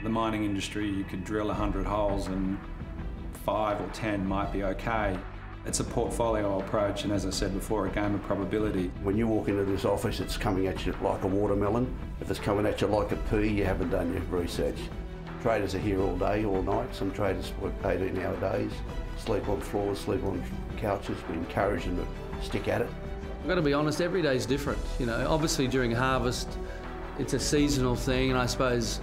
The mining industry, you could drill 100 holes and 5 or 10 might be okay. It's a portfolio approach, and as I said before, a game of probability. When you walk into this office, it's coming at you like a watermelon. If it's coming at you like a pea, you haven't done your research. Traders are here all day, all night. Some traders work 18-hour days, sleep on floors, sleep on couches. We encourage them to stick at it. I've got to be honest, every day is different. You know, obviously during harvest, it's a seasonal thing, and I suppose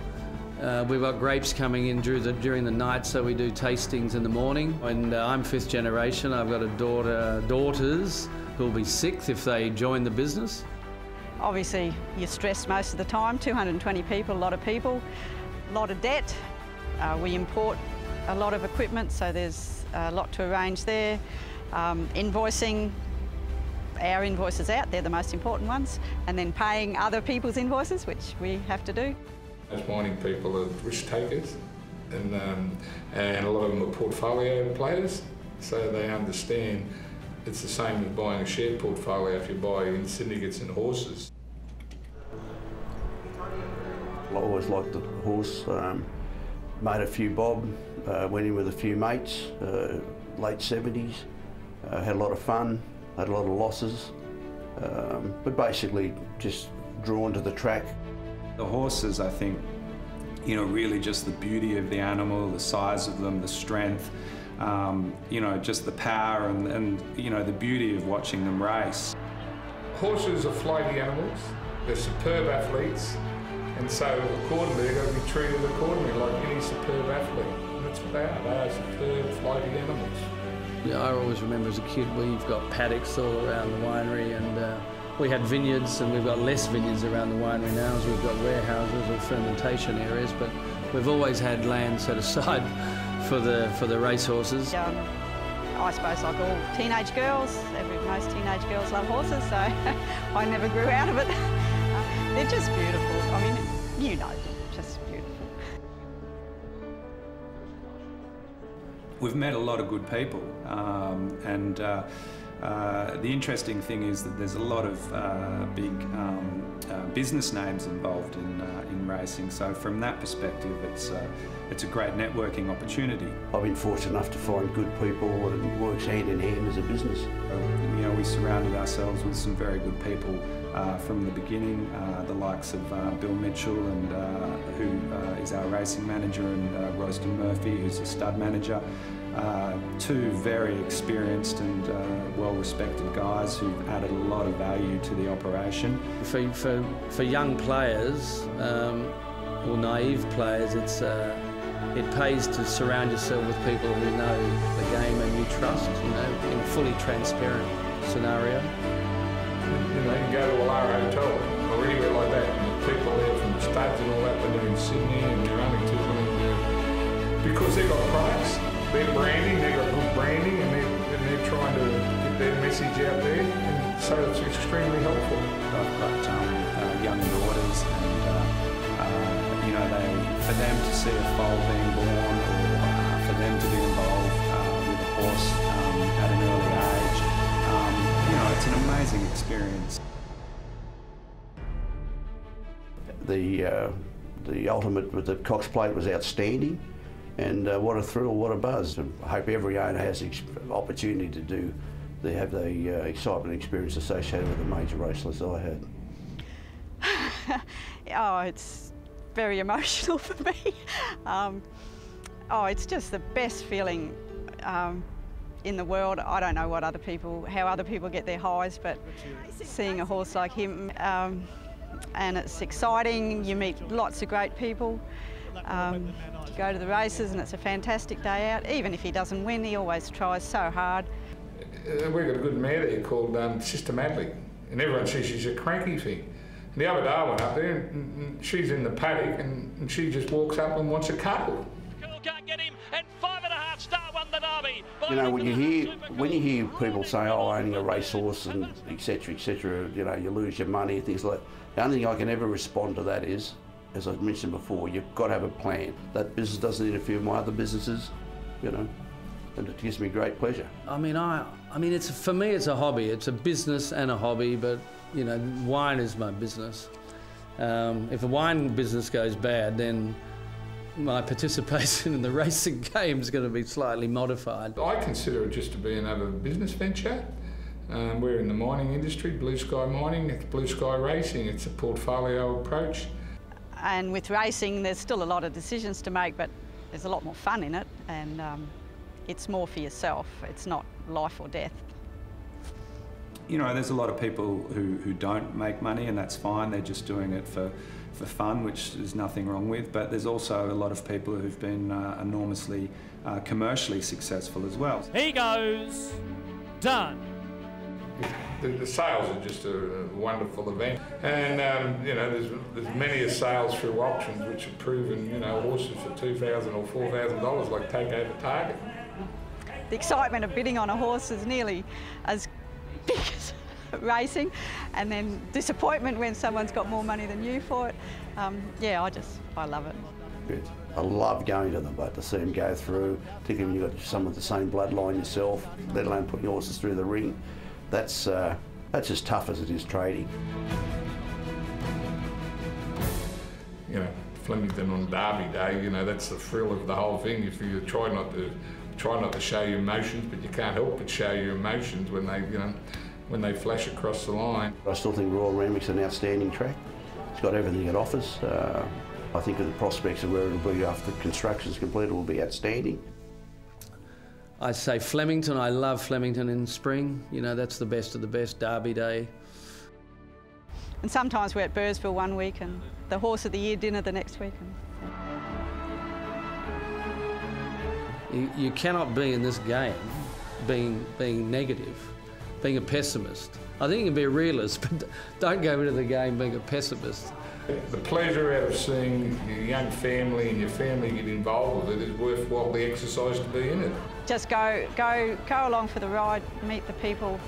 we've got grapes coming in during the night, so we do tastings in the morning. And I'm 5th generation. I've got daughters who'll be 6th if they join the business. Obviously, you're stressed most of the time. 220 people, a lot of people, a lot of debt. We import a lot of equipment, so there's a lot to arrange there. Invoicing our invoices out, they're the most important ones, and then paying other people's invoices, which we have to do. Most mining people are risk takers, and a lot of them are portfolio players, so they understand it's the same as buying a share portfolio if you buy in syndicates and horses. I always liked the horse, made a few bob, went in with a few mates, late 70s, had a lot of fun, had a lot of losses, but basically just drawn to the track. The horses, I think, you know, really just the beauty of the animal, the size of them, the strength, you know, just the power and you know, the beauty of watching them race. Horses are flighty animals, they're superb athletes, and so accordingly they've got to be treated accordingly like any superb athlete. And that's what they are superb flighty animals. Yeah, I always remember as a kid we've got paddocks all around the winery, and we had vineyards, and we've got less vineyards around the winery now as we've got warehouses or fermentation areas, but we've always had land set aside for the racehorses. I suppose like all teenage girls, most teenage girls love horses, so I never grew out of it. They're just beautiful. I mean, you know, just beautiful. We've met a lot of good people, and the interesting thing is that there's a lot of big business names involved in racing. So from that perspective, it's a great networking opportunity. I've been fortunate enough to find good people, and it works hand in hand as a business. You know, we surrounded ourselves with some very good people from the beginning, the likes of Bill Mitchell, and who is our racing manager, and Royston Murphy, who's a stud manager. Two very experienced and well-respected guys who've added a lot of value to the operation. For young players, or naive players, it pays to surround yourself with people who know the game and you trust, you know, in a fully transparent scenario. You know, you go to a Lara Hotel or anywhere like that, and people there from the States and all that, but they're in Sydney and they're running to them, because they've got products, they're branding, they've got good branding, and they're trying to get their message out there, and so it's extremely helpful. I've got young daughters, and you know, for them to see a foal being born, or for them to be involved with a horse at an early age, you know, it's an amazing experience. The ultimate with the Cox Plate was outstanding, and what a thrill, what a buzz. I hope every owner has the opportunity to have the excitement and experience associated with a major race as I had. Oh, it's very emotional for me. Oh, it's just the best feeling in the world. I don't know how other people get their highs, but seeing a horse like him, and it's exciting. You meet lots of great people. You go to the races and it's a fantastic day out. Even if he doesn't win, he always tries so hard. We've got a good mare there called Sister Madley, and everyone says she's a cranky thing. And the other day I went up there and she's in the paddock and she just walks up and wants a cuddle. Can't get him, and 5.5 star won the Derby. You know, when you hear people say, "Oh, owning a racehorse," and etc., you know, you lose your money and things like that. The only thing I can ever respond to that is, as I mentioned before, you've got to have a plan. That business doesn't interfere with my other businesses, you know, and it gives me great pleasure. I mean, for me, it's a hobby. It's a business and a hobby, but you know, wine is my business. If a wine business goes bad, then my participation in the racing game is going to be slightly modified. I consider it just to be another business venture. We're in the mining industry, blue sky mining, it's blue sky racing, it's a portfolio approach. And with racing, there's still a lot of decisions to make, but there's a lot more fun in it, and it's more for yourself. It's not life or death. You know, there's a lot of people who don't make money, and that's fine. They're just doing it for fun, which there's nothing wrong with. But there's also a lot of people who've been enormously commercially successful as well. He goes, done. The sales are just a wonderful event, and you know, there's many sales through auctions which have proven, you know, horses for $2,000 or $4,000 like take over Target. The excitement of bidding on a horse is nearly as big as racing, and then disappointment when someone's got more money than you for it. Yeah, I love it. Good. I love going to them, but to see them go through, particularly when you've got some with the same bloodline yourself, let alone putting horses through the ring. That's as tough as it is trading. You know, Flemington on Derby Day, you know, that's the thrill of the whole thing. If you try not to show your emotions, but you can't help but show your emotions when they, you know, when they flash across the line. I still think Royal Randwick's an outstanding track. It's got everything it offers. I think the prospects of where it'll be after construction's completed will be outstanding. I say Flemington. I love Flemington in spring. You know, that's the best of the best, Derby Day. And sometimes we're at Burrsville one week and the Horse of the Year dinner the next week. You cannot be in this game being negative, being a pessimist. I think you can be a realist, but don't go into the game being a pessimist. The pleasure out of seeing your young family and your family get involved with it is worthwhile the exercise to be in it. Just go along for the ride, meet the people,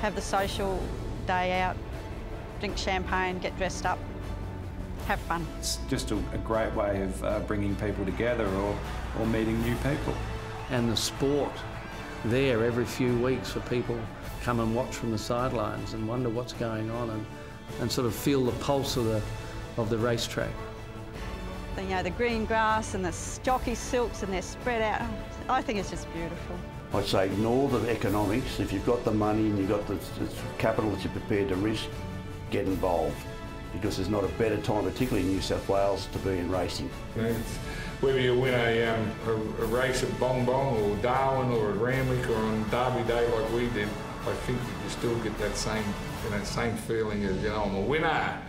have the social day out, drink champagne, get dressed up, have fun. It's just a great way of bringing people together or meeting new people. And the sport there every few weeks for people come and watch from the sidelines and wonder what's going on and sort of feel the pulse of the racetrack. You know, the green grass and the jockey silks and they're spread out. I think it's just beautiful. I'd say ignore the economics. If you've got the money and you've got the capital that you're prepared to risk, get involved. Because there's not a better time, particularly in New South Wales, to be in racing. You know, whether you win a race at Bong Bong or Darwin or at Randwick or on Derby Day like we did, I think you still get that same feeling of, you know, I'm a winner.